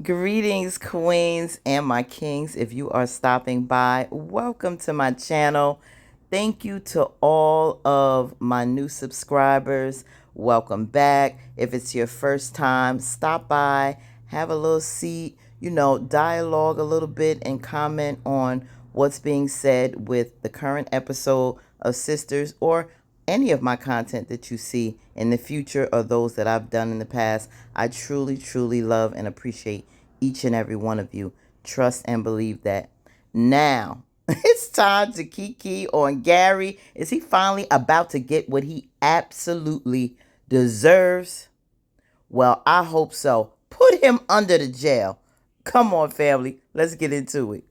Greetings, queens and my kings. If you are stopping by, welcome to my channel. Thank you to all of my new subscribers. Welcome back. If it's your first time, stop by, have a little seat, dialogue a little bit and comment on what's being said with the current episode of Sisters or any of my content that you see in the future or those that I've done in the past. I truly, truly love and appreciate each and every one of you. Trust and believe that. Now, it's time to kiki on Gary. Is he finally about to get what he absolutely deserves? Well, I hope so. Put him under the jail. Come on, family. Let's get into it.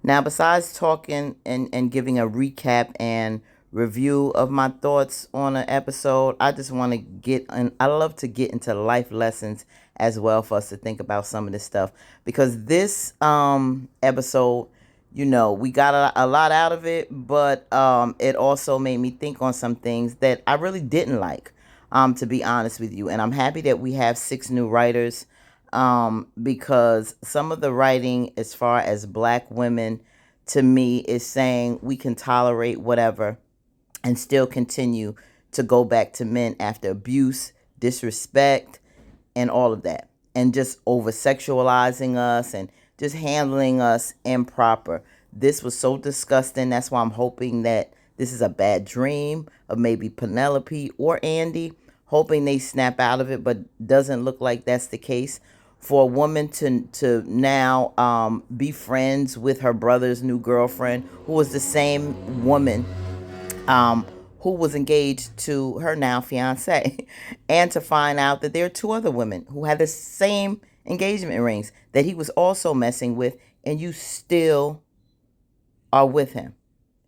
Now, besides talking and giving a recap and review of my thoughts on an episode, I just want to I love to get into life lessons as well for us to think about some of this stuff. Because this episode, we got a lot out of it, but it also made me think on some things that I really didn't like, to be honest with you. And I'm happy that we have 6 new writers, because some of the writing as far as black women to me is saying we can tolerate whatever and still continue to go back to men after abuse, disrespect, and all of that, and just over sexualizing us and just handling us improper. This was so disgusting. That's why I'm hoping that this is a bad dream of maybe Penelope or Andi, hoping they snap out of it, but doesn't look like that's the case. For a woman to now be friends with her brother's new girlfriend, who was the same woman um, who was engaged to her now fiance, and to find out that there are 2 other women who had the same engagement rings that he was also messing with, and you still are with him.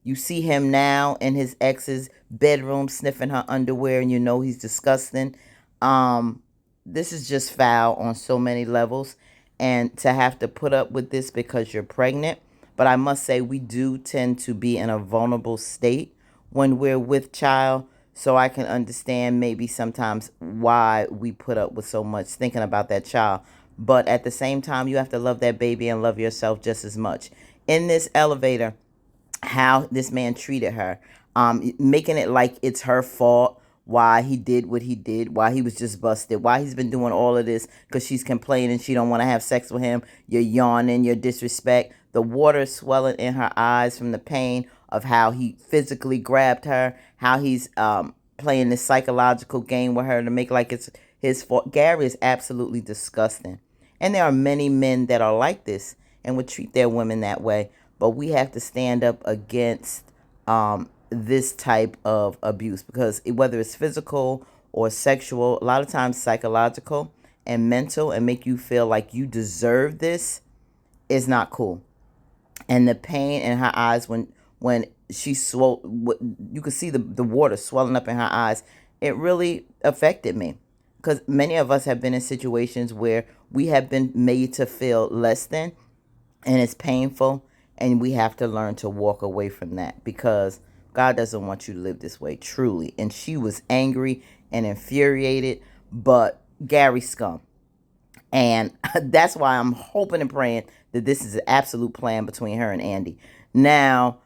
You see him now in his ex's bedroom sniffing her underwear, and you know he's disgusting. Um, this is just foul on so many levels, and to have to put up with this because you're pregnant. But I must say, we do tend to be in a vulnerable state when we're with child, so I can understand maybe sometimes why we put up with so much thinking about that child. But at the same time, you have to love that baby and love yourself just as much. In this elevator, how this man treated her, making it like it's her fault why he did what he did, why he was just busted, why he's been doing all of this because she's complaining she don't want to have sex with him. You're yawning, your disrespect, the water swelling in her eyes from the pain of how he physically grabbed her, how he's playing this psychological game with her to make like it's his fault. Gary is absolutely disgusting. And there are many men that are like this and would treat their women that way. But we have to stand up against this type of abuse, because whether it's physical or sexual, a lot of times psychological and mental, and make you feel like you deserve this, is not cool. And the pain in her eyes when she swole, you could see the water swelling up in her eyes. It really affected me, because many of us have been in situations where we have been made to feel less than, and it's painful, and we have to learn to walk away from that, because God doesn't want you to live this way, truly. And she was angry and infuriated, but Gary scum. And that's why I'm hoping and praying that this is an absolute plan between her and Andi. Now,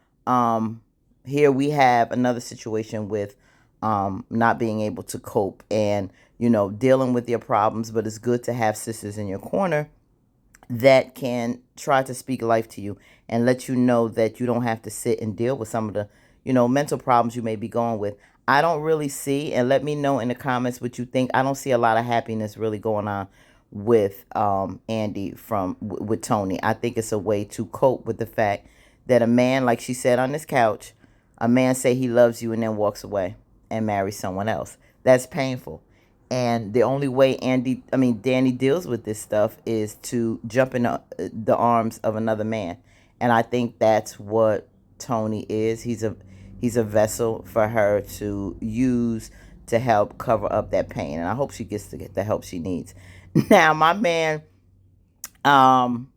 here we have another situation with not being able to cope and, dealing with your problems. But it's good to have sisters in your corner that can try to speak life to you and let you know that you don't have to sit and deal with some of the, mental problems you may be going with. I don't really see, and let me know in the comments what you think. I don't see a lot of happiness really going on with Andi with Tony. I think it's a way to cope with the fact that a man, like she said on this couch, a man say he loves you and then walks away and marries someone else. That's painful. And the only way Danny deals with this stuff is to jump in the arms of another man. And I think that's what Tony is. He's a vessel for her to use to help cover up that pain. And I hope she gets to get the help she needs. Now, um,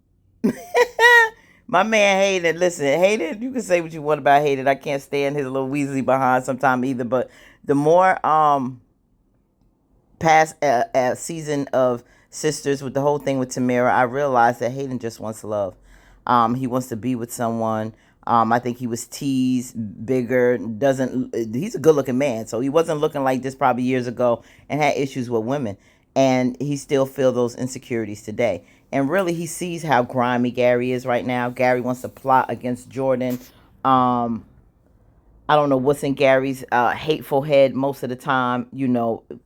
my man Hayden, listen, Hayden, you can say what you want about Hayden. I can't stand his little Weasley behind sometime either. But the more past season of Sisters with the whole thing with Tamara, I realized that Hayden just wants love. He wants to be with someone. I think he was teased bigger. Doesn't He's a good looking man, so he wasn't looking like this probably years ago and had issues with women, and he still feel those insecurities today. And really, he sees how grimy Gary is right now. Gary wants to plot against Jordan. Um, I don't know what's in Gary's hateful head most of the time.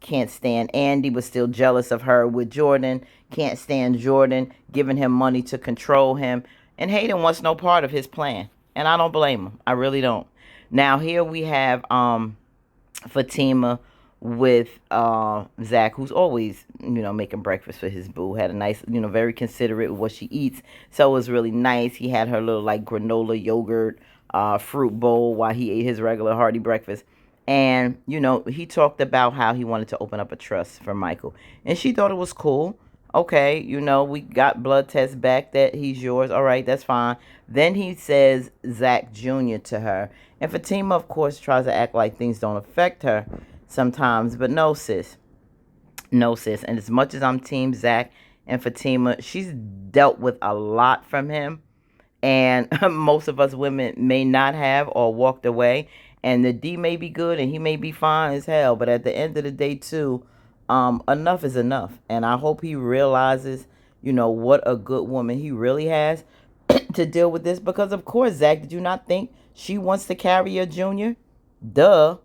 Can't stand Andi, but still jealous of her with Jordan. Can't stand Jordan, giving him money to control him. And Hayden wants no part of his plan. And I don't blame him. I really don't. Now, here we have Fatima with Zach, who's always, making breakfast for his boo. Had a nice, very considerate with what she eats. So it was really nice. He had her little like granola yogurt fruit bowl while he ate his regular hearty breakfast. And, he talked about how he wanted to open up a trust for Michael. And she thought it was cool. Okay, we got blood tests back that he's yours. All right, that's fine. Then he says Zach Jr. to her. And Fatima, of course, tries to act like things don't affect her sometimes. But no, sis. No, sis. And as much as I'm team Zach and Fatima, she's dealt with a lot from him, and most of us women may not have or walked away. And the D may be good and he may be fine as hell, but at the end of the day too, enough is enough. And I hope he realizes, what a good woman he really has to deal with this. Because of course, Zach, did you not think she wants to carry your junior? Duh.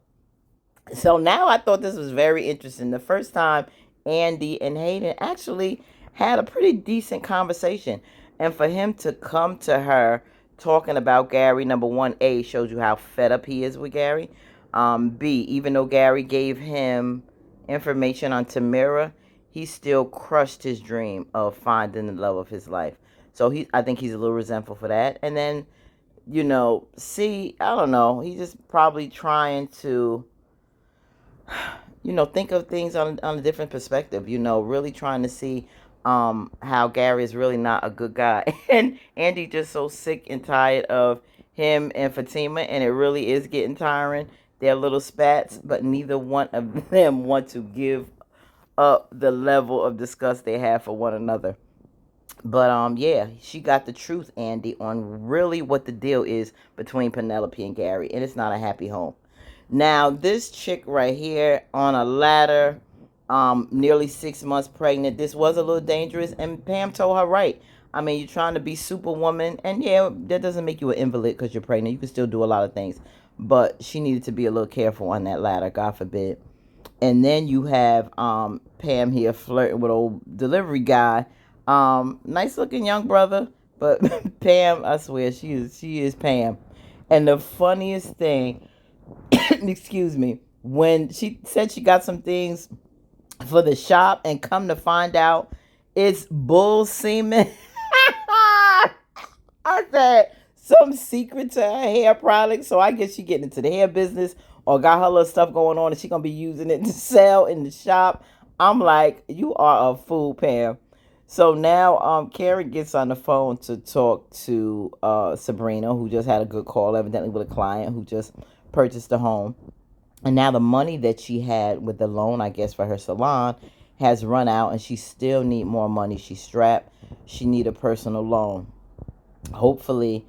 So now I thought this was very interesting. The first time Andi and Hayden actually had a pretty decent conversation. And for him to come to her talking about Gary, number one, A, shows you how fed up he is with Gary. B, even though Gary gave him information on Tamara, he still crushed his dream of finding the love of his life. So I think he's a little resentful for that. And then, C, I don't know, he's just probably trying to think of things on a different perspective, really trying to see how Gary is really not a good guy. And Andi just so sick and tired of him and Fatima, and it really is getting tiring. They're little spats, but neither one of them want to give up the level of disgust they have for one another. But yeah, she got the truth, Andi, on really what the deal is between Penelope and Gary, and it's not a happy home. Now, this chick right here on a ladder, nearly 6 months pregnant, this was a little dangerous, and Pam told her right. I mean, you're trying to be superwoman, and yeah, that doesn't make you an invalid because you're pregnant. You can still do a lot of things, but she needed to be a little careful on that ladder, God forbid. And then you have Pam here flirting with old delivery guy. Nice looking young brother, but Pam, I swear, she is Pam. And the funniest thing, excuse me, when she said she got some things for the shop and come to find out it's bull semen. I said some secret to her hair product, so I guess she getting into the hair business or got her little stuff going on and she gonna be using it to sell in the shop. I'm like, you are a fool, Pam. So now Karen gets on the phone to talk to Sabrina, who just had a good call, evidently with a client who just purchased a home. And now the money that she had with the loan, I guess, for her salon has run out, and she still need more money. She's strapped. She need a personal loan. Hopefully,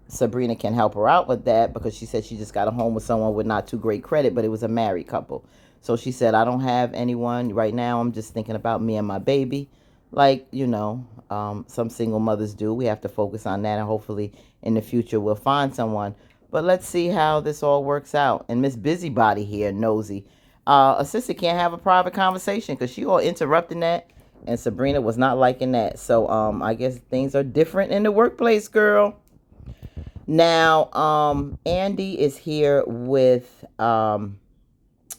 Sabrina can help her out with that, because she said she just got a home with someone with not too great credit, but it was a married couple. So she said, I don't have anyone right now. I'm just thinking about me and my baby. Like, some single mothers do. We have to focus on that, and hopefully in the future we'll find someone. But let's see how this all works out. And Miss Busybody here, nosy. A sister can't have a private conversation because she all interrupting that. And Sabrina was not liking that. So I guess things are different in the workplace, girl. Now, Andi is here with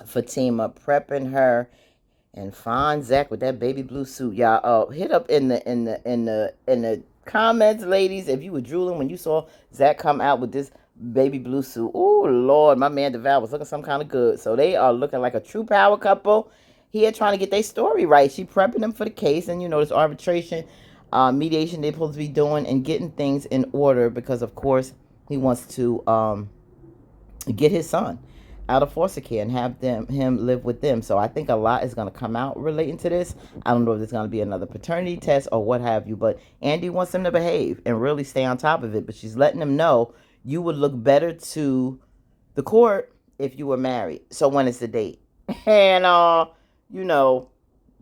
Fatima prepping her, and fine Zach with that baby blue suit, y'all. Oh, hit up in the comments, ladies, if you were drooling when you saw Zach come out with this baby blue suit. Oh Lord, my man DeVal was looking some kind of good. So they are looking like a true power couple here, trying to get their story right. She prepping them for the case, and this arbitration, mediation they're supposed to be doing and getting things in order because, of course, he wants to get his son out of foster care and have him live with them. So I think a lot is going to come out relating to this. I don't know if there's going to be another paternity test or what have you, but Andi wants them to behave and really stay on top of it. But she's letting them know you would look better to the court if you were married. So when is the date? And you know,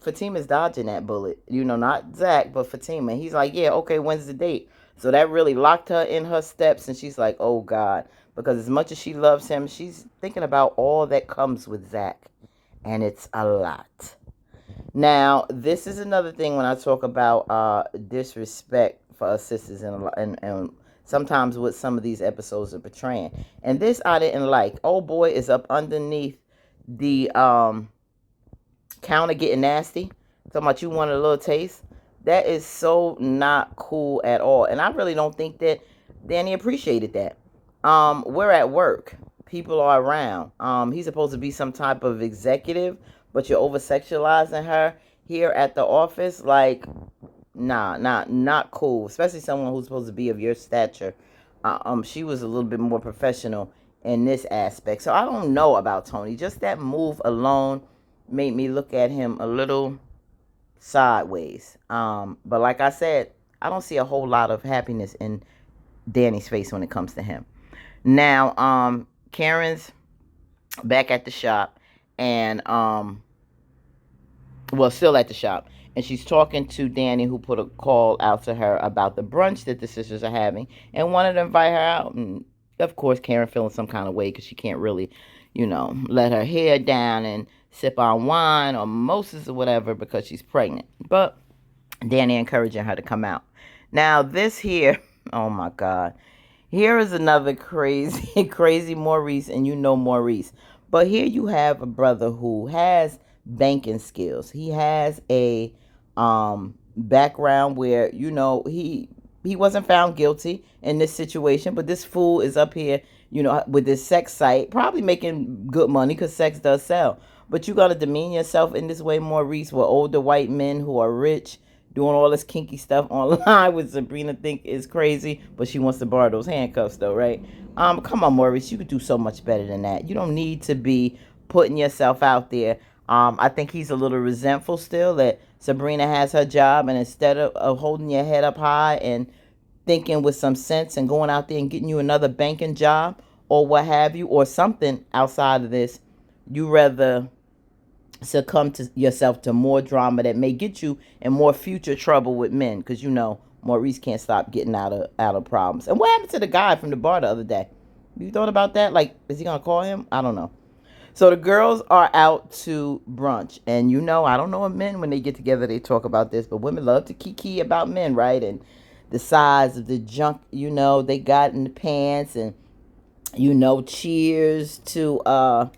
Fatima's dodging that bullet. Not Zach, but Fatima. He's like, yeah, okay, when's the date? So that really locked her in her steps, and she's like, oh God. Because as much as she loves him, she's thinking about all that comes with Zach. And it's a lot. Now, this is another thing when I talk about disrespect for us sisters and sometimes what some of these episodes are portraying. And this I didn't like. Old boy is up underneath the counter getting nasty. Talking about you want a little taste. That is so not cool at all. And I really don't think that Danni appreciated that. We're at work. People are around. He's supposed to be some type of executive, but you're over sexualizing her here at the office. Like, nah, not cool. Especially someone who's supposed to be of your stature. She was a little bit more professional in this aspect. So I don't know about Tony. Just that move alone made me look at him a little sideways. But like I said, I don't see a whole lot of happiness in Danny's face when it comes to him. Now, Karen's back at the shop and still at the shop, and she's talking to Danni, who put a call out to her about the brunch that the sisters are having and wanted to invite her out. And of course, Karen feeling some kind of way because she can't really, let her hair down and sip on wine or mimosas or whatever because she's pregnant. But Danni encouraging her to come out. Now, this here, oh my God. Here is another crazy, crazy Maurice, and Maurice. But here you have a brother who has banking skills. He has a background where, he wasn't found guilty in this situation, but this fool is up here, with this sex site, probably making good money because sex does sell. But you got to demean yourself in this way, Maurice, with older white men who are rich, doing all this kinky stuff online, which Sabrina think is crazy, but she wants to borrow those handcuffs though, right? Come on, Maurice, you could do so much better than that. You don't need to be putting yourself out there. I think he's a little resentful still that Sabrina has her job, and instead of holding your head up high and thinking with some sense and going out there and getting you another banking job or what have you, or something outside of this, you rather succumb to yourself to more drama that may get you in more future trouble with men, because Maurice can't stop getting out of problems. And what happened to the guy from the bar the other day? You thought about that? Like, is he gonna call him? I don't know. So the girls are out to brunch, and I don't know if men, when they get together, they talk about this, but women love to kiki about men, right? And the size of the junk they got in the pants, and cheers to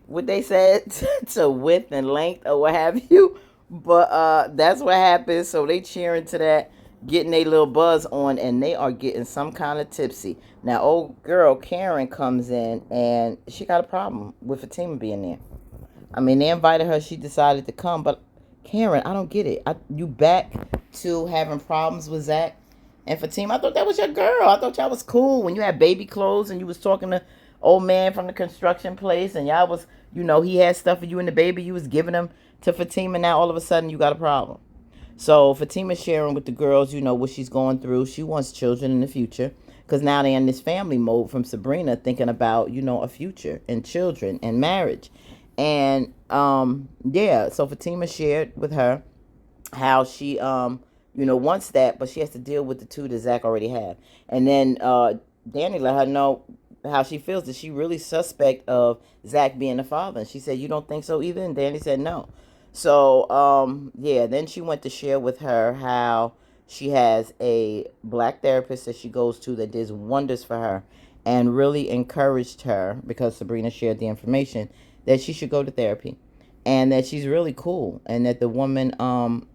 what they said to width and length or what have you. But that's what happens. So they cheering to that, getting a little buzz on, and they are getting some kind of tipsy. Now, old girl Karen comes in, and she got a problem with Fatima being there. I mean, they invited her. She decided to come. But Karen, I don't get it. You back to having problems with Zach and Fatima? I thought that was your girl. I thought y'all was cool when you had baby clothes and you was talking to old man from the construction place, and y'all was, he had stuff for you and the baby. You was giving them to Fatima. Now all of a sudden you got a problem. So Fatima's sharing with the girls, what she's going through. She wants children in the future because now they're in this family mode from Sabrina, thinking about, a future and children and marriage. And so Fatima shared with her how she wants that, but she has to deal with the two that Zach already had. And then Danni let her know how she feels, that she really suspect of Zach being the father. And she said, you don't think so either? And Danni said no. So then she went to share with her how she has a black therapist that she goes to that does wonders for her, and really encouraged her, because Sabrina shared the information, that she should go to therapy, and that she's really cool, and that the woman,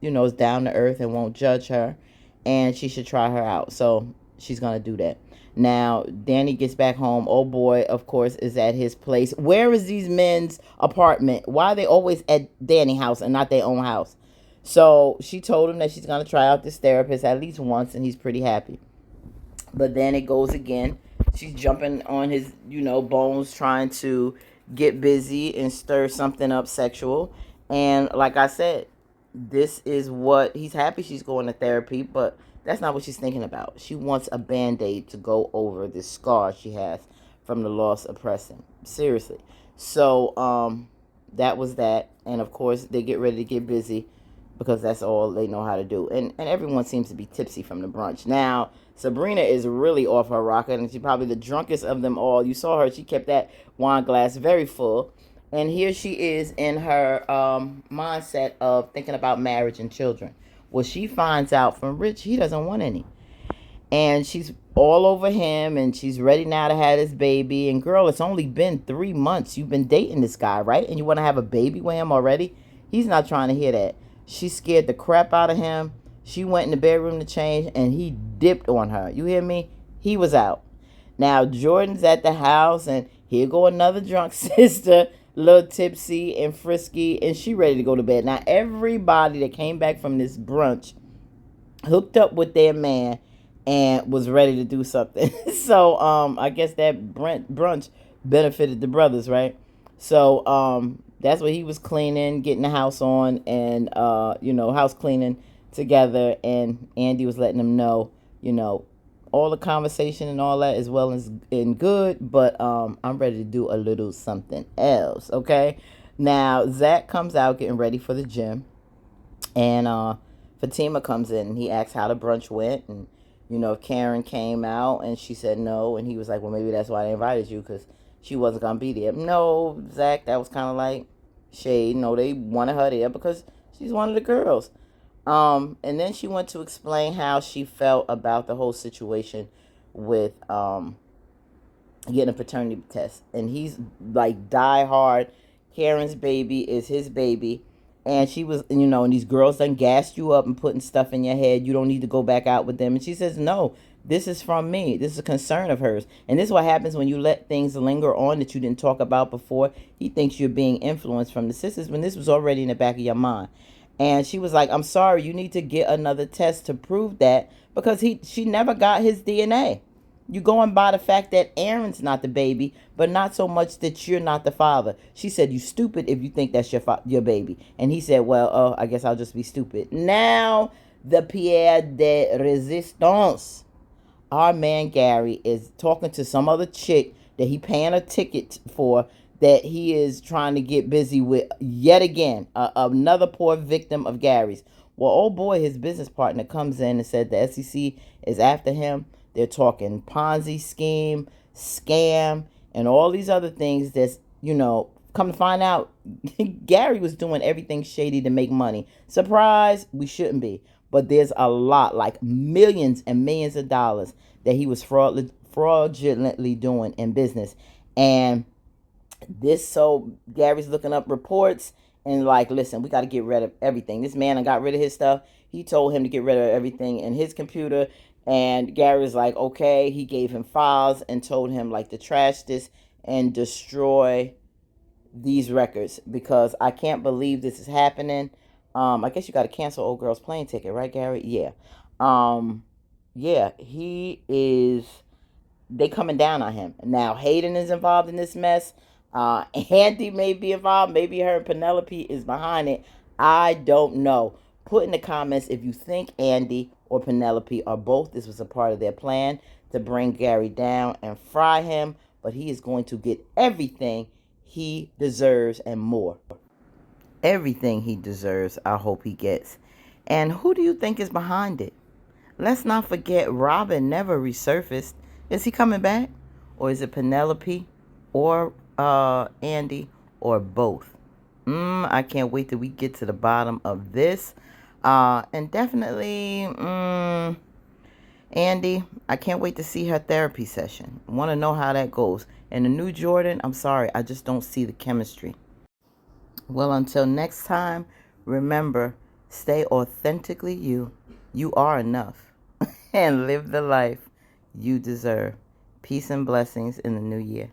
is down to earth and won't judge her, and she should try her out. So she's gonna do that. Now, Danni gets back home. Oh boy, of course, is at his place. Where is these men's apartment? Why are they always at Danni's house and not their own house? So she told him that she's gonna try out this therapist at least once, and he's pretty happy. But then it goes again. She's jumping on his, bones, trying to get busy and stir something up sexual. And like I said, this is what he's happy she's going to therapy, but that's not what she's thinking about. She wants a band-aid to go over this scar she has from the loss of Preston. Seriously. So, that was that. And of course, they get ready to get busy because that's all they know how to do. And everyone seems to be tipsy from the brunch. Now, Sabrina is really off her rocker, and she's probably the drunkest of them all. You saw her. She kept that wine glass very full. And here she is in her mindset of thinking about marriage and children. Well, she finds out from Rich he doesn't want any. And she's all over him, and she's ready now to have this baby. And girl, it's only been 3 months. You've been dating this guy, right? And you want to have a baby with him already? He's not trying to hear that. She scared the crap out of him. She went in the bedroom to change, and he dipped on her. You hear me? He was out. Now, Jordan's at the house, and here go another drunk sister, a little tipsy and frisky, and she ready to go to bed. Now, everybody that came back from this brunch hooked up with their man and was ready to do something. So, I guess that brunch benefited the brothers, right? So, that's what he was cleaning, getting the house on, and, house cleaning together. And Andi was letting them know, all the conversation and all that as well as in good, but I'm ready to do a little something else, okay? Now, Zach comes out getting ready for the gym, and Fatima comes in, and he asks how the brunch went, and, Karen came out, and she said no, and he was like, well, maybe that's why they invited you, because she wasn't going to be there. No, Zach, that was kind of like shade. No, they wanted her there because she's one of the girls. And then she went to explain how she felt about the whole situation with getting a paternity test. And he's like die hard. Karen's baby is his baby. And she was, and these girls done gassed you up and putting stuff in your head. You don't need to go back out with them. And she says, no, this is from me. This is a concern of hers. And this is what happens when you let things linger on that you didn't talk about before. He thinks you're being influenced from the sisters when this was already in the back of your mind. And she was like, I'm sorry, you need to get another test to prove that, because she never got his DNA. You going by the fact that Aaron's not the baby, but not so much that you're not the father. She said, you stupid if you think that's your baby. And he said, well, I guess I'll just be stupid. Now, the Pierre de Resistance. Our man Gary is talking to some other chick that he paying a ticket for, that he is trying to get busy with yet again. Another poor victim of Gary's. Well, oh boy, his business partner comes in and said the SEC is after him. They're talking Ponzi scheme, scam, and all these other things that's, come to find out, Gary was doing everything shady to make money. Surprise, we shouldn't be. But there's a lot, like millions and millions of dollars that he was fraudulently doing in business. And so Gary's looking up reports and like, listen, we got to get rid of everything. This man got rid of his stuff. He told him to get rid of everything in his computer. And Gary's like, okay. He gave him files and told him like to trash this and destroy these records, because I can't believe this is happening. I guess you got to cancel old girl's plane ticket, right, Gary? Yeah. Yeah, he is. They coming down on him. Now, Hayden is involved in this mess. Andi may be involved. Maybe her and Penelope is behind it. I don't know. Put in the comments if you think Andi or Penelope or both, this was a part of their plan to bring Gary down and fry him. But he is going to get everything he deserves and more. Everything he deserves, I hope he gets. And who do you think is behind it? Let's not forget Robin never resurfaced. Is he coming back? Or is it Penelope or Andi or both? I can't wait till we get to the bottom of this. And definitely, Andi, I can't wait to see her therapy session. Want to know how that goes. And the new Jordan, I'm sorry, I just don't see the chemistry. Well, until next time, remember, stay authentically you. You are enough. And live the life you deserve. Peace and blessings in the new year.